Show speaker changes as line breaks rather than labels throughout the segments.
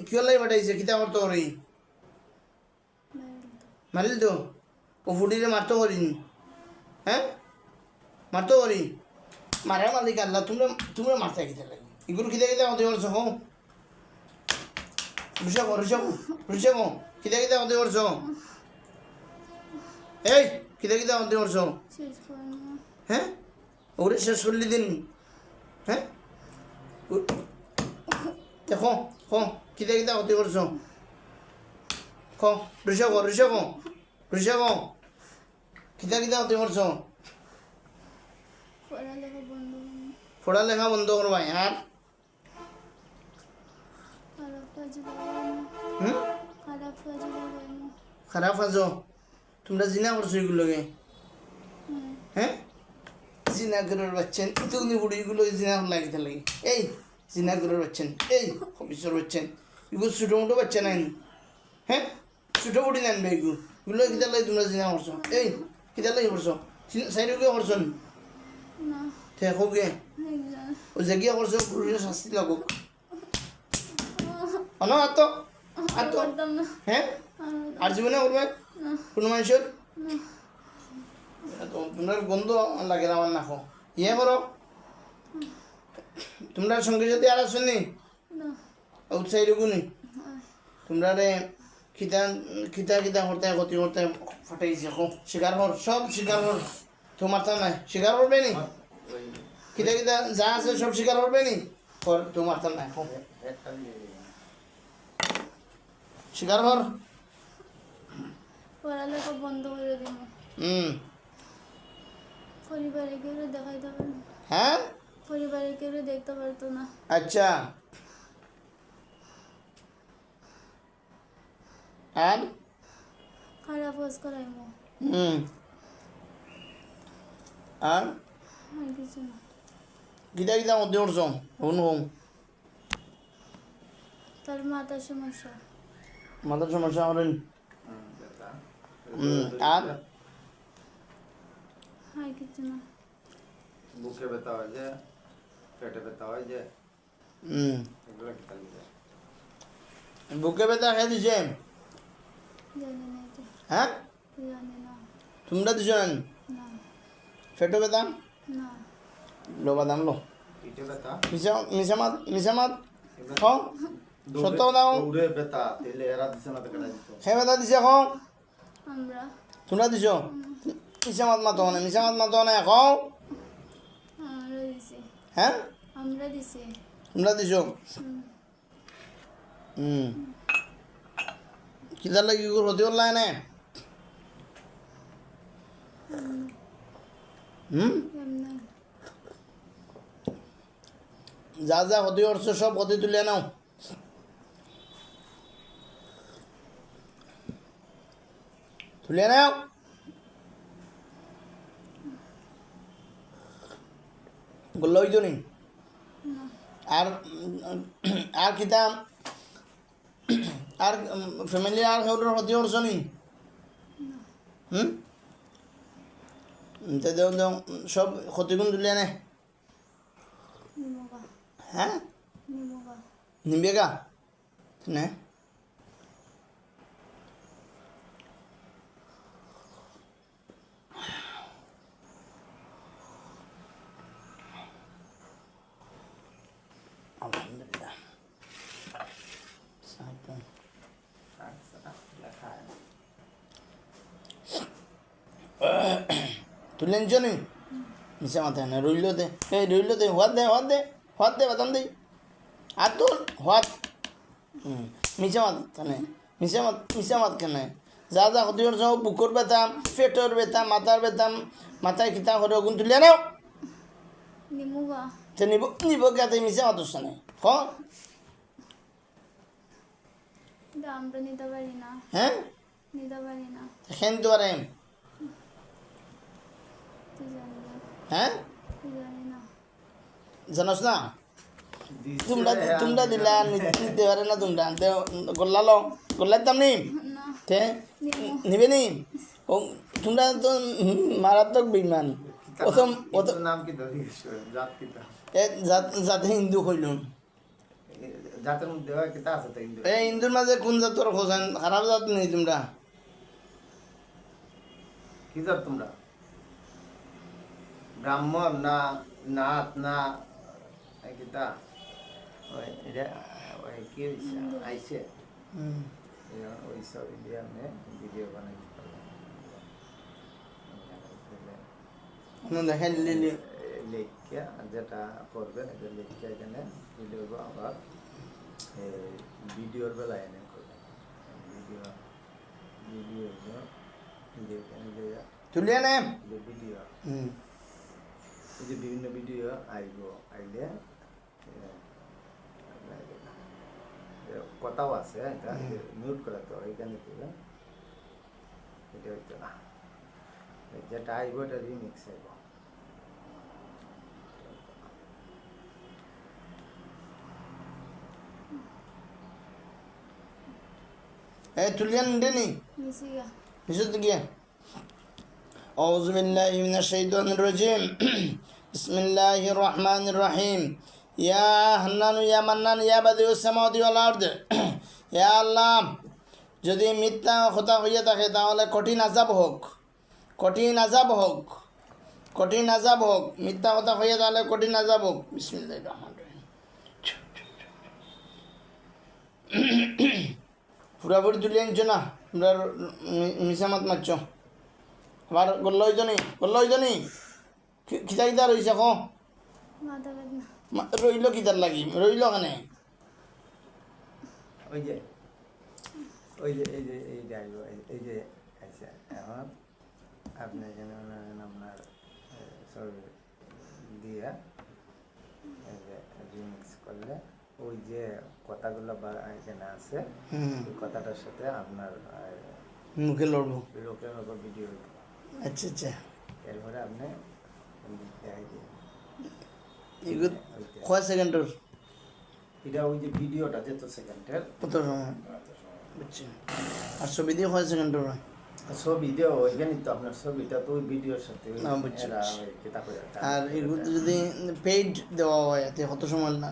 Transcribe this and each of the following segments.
কিয় লাই বাটাইছে কিতা করতো ওরে মারিল তো ও ফুটিরে মারতো করিন হ্যাঁ মারতো করি মারার মালিক আল্লাহ তোমরা তোমরা মারতে কিতা লাগে এগুলো কিতা কিতা হতে করছো হো ঋষভ ঋষভ ঋষভ কিতা কিতা হতে করছো এই কিতা কিতা হতে করছো হ্যাঁ ওরে শেষ করলি দিন হ্যাঁ দেখো খ কিতা কিতা হতে করছো খ ঋষভ ঋষভ ঋষভ কিতা কিতা হতে করছো পড়ালেখা বন্ধ করবাই আর খারাপ কাজ তোমরা জিনা করছো এগুলোকে হ্যাঁ জিনা করার বাচ্চেন তুমি বুড়িগুলো জিনা লাগিতে লাগে এই জিনা করার বাচ্চেন এই অফিসর বাচ্চেন এগুলো ছোটো মোটো বাচ্চা নাই হ্যাঁ ছোটো বুড়ি নেন ভাই এগুলো কিতা লাগে তোমরা জিনা করছো এই কিতা লাগে করছো সাইডে করছো ঠিক গে ও জায়গা করছো পুরুষের শাস্তি লাগুক অন আতো আতো হ্যাঁ আর জীবনে করবে কোনো মানুষের তোমরা গন্ধ লাগে আমার নাকো ইয়ে করো তোমরা সঙ্গে যদি আর আসো নি আউটসাইড গুনি তোমরা রে খিতা খিতা খিতা করতে গতি করতে ফাটাইছে শিকার কর সব শিকার কর তোমার তা নাই শিকার করবে নি কিতা কিতা যা আছে সব স্বীকার করবে নি কর তোমার তো নাই স্বীকার কর
পড়ালেখা বন্ধ করে দিব পরিবারে কেউ দেখাইতে পারবে
হ্যাঁ
পরিবারে কেউ দেখতে পারতো না
আচ্ছা আর
খারাপ কাজ করাইমু
আর
কিছু না
কিতা কিতা মধ্যে উঠছ হুন হুম
তার মাথার সমস্যা
মাথার সমস্যা করেন আর
কিছু না
বুকে ব্যথা হয় যে পেটে ব্যথা হয় যে এগুলো কি তাহলে
বুকে ব্যথা খেয়ে দিছে
জানি না এটা
হ্যাঁ
জানি না
তোমরা দিছ
না
পেটে ব্যথা
না
লো বাদাম লো
পিঠে ব্যথা
মিশামাত মিশামাত হ সত্য দাও
দৌড়ে ব্যথা তেলে এরা দিছে না তো কেটে দিত
হে ব্যথা দিছে হ
আমরা
তোমরা দিছ মিশামাত মাতো না মিশামাত মাতো না কও
আমরা দিছি
হ্যাঁ
আমরা দিছি
তোমরা দিছ কিতার লাগি হতে পারলাই না
এমনি
যা যা হতে করছো সব হতে তুলে নাও তুলে নাও বললো ওই জন্যই আর আর কিতা আর ফ্যামিলি আর কাউর হতে করছো নি দেও দেও সব ক্ষতিগুণ তুলে নে
নিমোগা
হ্যাঁ
নিমোগা
নিবে গা নে আলহামদুলিল্লাহ সাইকেল তুলেন জনি মিশা মাথায় না রইল দে এই রইল দে হাত দে হাত দে হাত দে বাদাম দে আর তোর হাত মিশা মাত কেনে মিশা মাত কেনে যা যা ক্ষতি করছ বুকুর ব্যথা পেটের ব্যথা মাথার ব্যথা মাথায় খিতা করে ওগুন তুলে নাও
নিমোগা
তো নিব নিব গাতে মিশা মাত না হ
এটা আমরা নিতে পারি না
হ্যাঁ
নিতে পারি না
খেন তো পারে
তুই জানি না
হ্যাঁ
তুই জানি না
জানোস না তোমরা তোমরা দিলা নিতে পারে না তোমরা গোল্লালো গোল্লাইতাম নি
না
তে নিবে নি ও তোমরা তো মারাত্মক বিমান প্রথম
নাম কি জাত কি
জাতে হিন্দু হইল
জাতের মধ্যে হয় কিতা আছে তো ইন্দুর
এই হিন্দুর মাঝে কোন জাতর খোঁজেন খারাপ জাত নেই তোমরা
কি জাত তোমরা ব্রাহ্মণ না নাথ না কিতা ওই এটা ওই কি হইছে আইছে
হুম
ওই সব ইন্ডিয়ানে ভিডিও বানাই
দেখেন লিলি
লেখা যেটা করবেন এটা লেখা এখানে ভিডিও আবার ভিডিওর বেলায় এনে করবেন ভিডিও ভিডিও এখানে
তুলিয়া নে
যে ভিডিও
হুম
এই যে বিভিন্ন ভিডিও আইলে কথাও আছে এটা মিউট করা তো এখানে দিবে এটা হচ্ছে না যেটা আইব এটা রিমিক্স আইব
এই তুলিয়া নিতে নি
নিসিগা
নিচে গিয়া أعوذ بالله من الشيطان الرجيم بسم الله الرحمن الرحيم يا حنان يا منان يا بديع السماوات والأرض يا الله যদি মিথ্যা কথা হইয়া থাকে তাহলে কঠিন আযাব হোক কঠিন আযাব হোক কঠিন আযাব হোক মিথ্যা কথা হইয়া তাহলে কঠিন আযাব হোক বিসমিল্লাহির রহমানির রহিম পুরাপুরি তুলে আনছো না তোমরা মিশামাত মারছ আবার গল্ল হইতো নি খিতা খিতা রইছে কো
মাথা বেদনা
রইল কিতার লাগি রইল কেনে
ওই যে এই যে এই যে আইব এই যে আচ্ছা এখন আপনি এখানে আপনার সব দিয়া এই যে রিমিক্স করলে ওই যে কথাগুলো এখানে আছে ওই কথাটার সাথে আপনার
মুখে লড়বো
লোকের ওপর ভিডিও
আচ্ছা আচ্ছা
এরপরে আপনি দেখাই দিয়ে
এগুলো কয় সেকেন্ডের
এটা ওই যে ভিডিওটা যেত সেকেন্ডের
কত সময় বুঝছি আর ছবি দিয়ে কয় সেকেন্ডের
ছবি দিও ওইখানে তো আপনার ছবিটা তো ওই ভিডিওর সাথে ওই
না, বুঝছি,
এরা
বুঝছি।
ওই কিতা করে
আর এগুলো যদি পেইড দেওয়া হয় এতে কত সময় না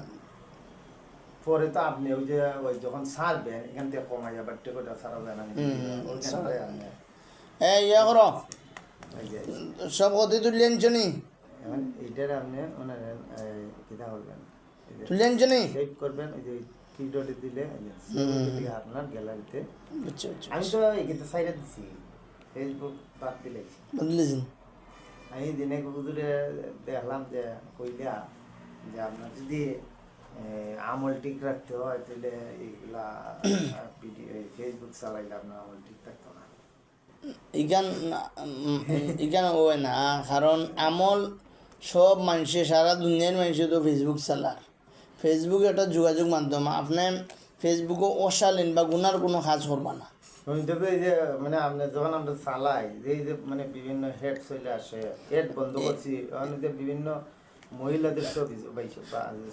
পরে তো আপনি ওই যে ওই যখন ছাড়বেন এখান থেকে কমাই আবার টিকিটটা ছাড়াবেন ওইখানে আপনি
এই ইয়ে করো
ওই যে
সব কথা তুলে আনছো নি
এখন এইটার আপনি মানে কিতা করবেন
তুলে আনছো নি
সেভ করবেন ওই যে ভিডিওটি দিলে দিয়ে আপনার গ্যালারিতে
বুঝছি বুঝছি
আমি তো এখানে সাইডে দিছি ফেসবুক বাদ দিলে
বুঝলেছেন
আমি দিনে হুজুরে দেখলাম যে কইলা যে আপনার যদি আমল ঠিক রাখতে হয় তাহলে এইগুলা ফেসবুক চালাইলে আপনার আমল ঠিক থাকতো না
ইখান হয় না কারণ আমল সব মানুষে সারা দুনিয়ার মানুষে তো ফেসবুক চালার ফেসবুক একটা যোগাযোগ মাধ্যম আপনি ফেসবুকে অশালীন বা গুনার কোনো কাজ করবা না
তবে এই যে মানে আপনার যখন আমরা চালাই এই যে মানে বিভিন্ন হেড চলে আসে হেড বন্ধ করছি ওখানে যে বিভিন্ন মহিলাদের ছবি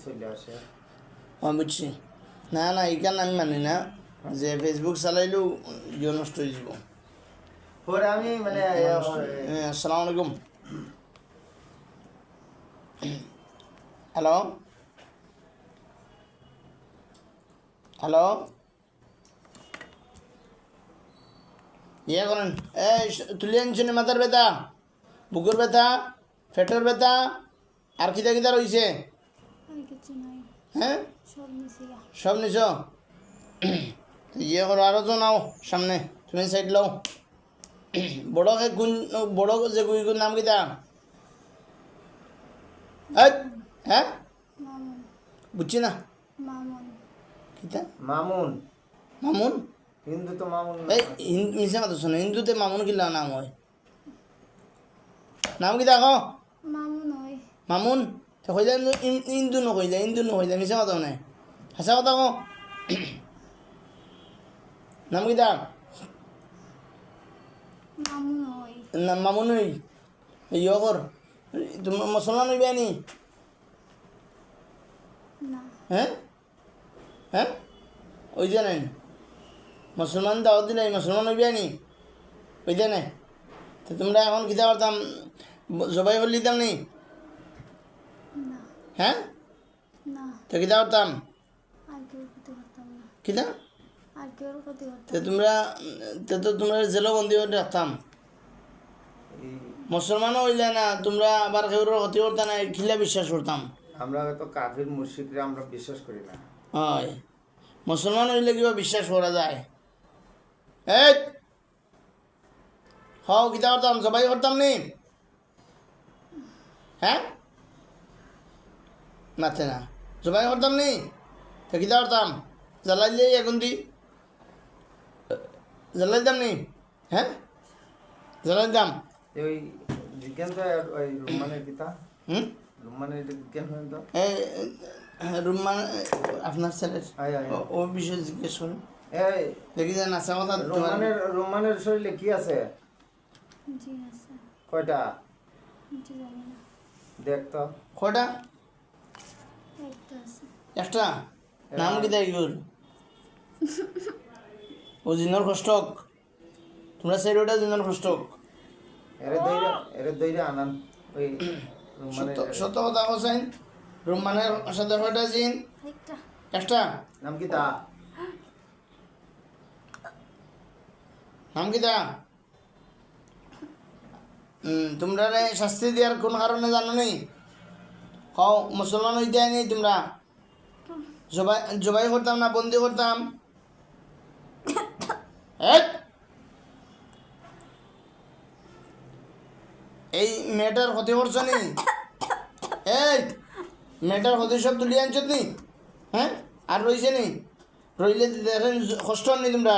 চলে আসে
বুঝছি না না ইখান আমি মানি না যে ফেসবুক চালাইলেও ইয়ে নষ্ট হয়ে যাব
পরে আমি মানে
আসসালামু আলাইকুম হ্যালো হ্যালো ইয়ে করেন এই তুলে আনছেন মাথার ব্যথা বুকুর ব্যথা পেটের ব্যথা আর কিতা কিতা রয়েছে
আর কিছু নাই
হ্যাঁ
সব নিসিগা
সব নিছ ইয়ে করো আরও তো নাও সামনে তুমি সাইড লও বড়কে গুণ বড় যে গুইগুর নাম কিতা হ্যাঁ
মামুন
বুঝছি না
মামুন
কিতা
মামুন
মামুন
হিন্দু তো মামুন না।
এই মিশে মাতো শোনো হিন্দুতে মামুন কিলা নাম হয় নাম কিতা কো
মামুন হয়
মামুন তো কইলে হিন্দু নকইলে মিশে মাতো নাই হাসা কথা কো নাম কিতা
মামুন হয়
না মামুন হই ইয়ে কর তুমি মুসলমান হইবে নি
না
হ্যাঁ হ্যাঁ ওই যে নেন মুসলমান দাওয়াত দিলে মুসলমান হইবে নি ওই যে নে তো তোমরা এখন কিতা করতাম জবাই করে দিতাম নি
না
হ্যাঁ
না
তো কিতা করতাম
আর কেউ
কিতা
আর কেউ ক্ষতি করতাম
তে তোমরা তো তোমরা জেলবন্দি হয়ে রাখতাম
এই
মুসলমানও হইলে না তোমরা আবার কেউ ক্ষতি করতাম না খিলা বিশ্বাস করতাম
আমরা হয়তো কাফির মুশরিকরে আমরা বিশ্বাস করি না।
হয় মুসলমান হইলে কিবা বিশ্বাস করা যায় এই হও কিতা করতাম সবাই করতাম নি হ্যাঁ মাথে না সবাই করতাম নি তো কিতা করতাম জ্বালাই যাই এখন দি জ্বালাই দাম নি হ্যাঁ জ্বালাই দাম
ওই বিজ্ঞান তো ওই রুমানের কিতা
হুম
রুমানের বিজ্ঞান হয় তো
এই রুম্মান আপনার ছেলের
আয় আয়
ও বিষয়ে জিজ্ঞেস করুন
এই
দেখি যে নাচা কথা তোমার
রুমানের শরীরে কি আছে
জি আছে
কয়টা
জি জানি না
দেখ তো
কয়টা
একটা আছে
একটা নাম কি দেয় গুল ও জিনর কষ্টক তোমরা সেই ওটা জিনর কষ্টক
এরে দইরা আনান ওই রুমানের
সত্য কথা বলছেন রুম্মানের সাথে কয়টা জিন
একটা
একটা
নাম কি তা
নাম কি তা তোমরা শাস্তি দেওয়ার কোন কারণে জানো নি কও মুসলমান হইতে আইনি তোমরা জবাই জবাই করতাম না বন্দি করতাম এই মেয়েটার ক্ষতি করছো নি এই মেয়েটার ক্ষতি সব তুলি আনছো নি হ্যাঁ আর রইছে নি রইলে দেখেন কষ্ট নি তোমরা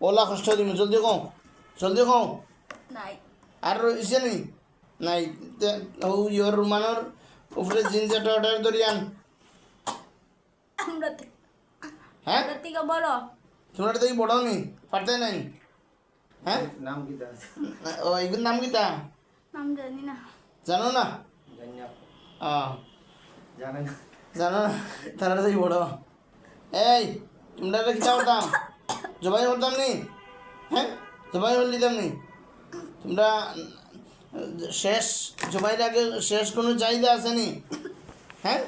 ওলা কষ্ট দিম জলদি কও জলদি কও
নাই
আর রইছে নি নাই ও ইয়র রুমানোর উপরে জিন্সটা অর্ডার ধরিয়ান
আমরা
হ্যাঁ
থেকে বড়
তোমরা তো বড় নি পারতে নাই হ্যাঁ
নাম কি তা
ও এগুলোর নাম কি তা
নাম জানি না
জানো না
জানিয়া
জানো
জানেন
না তারা তো বড় এই তোমরা কি করতাম জবাই করতাম নি হ্যাঁ জবাই করে দিতাম নি তোমরা শেষ জবাইয়ের আগে শেষ কোনো চাহিদা আছে নি হ্যাঁ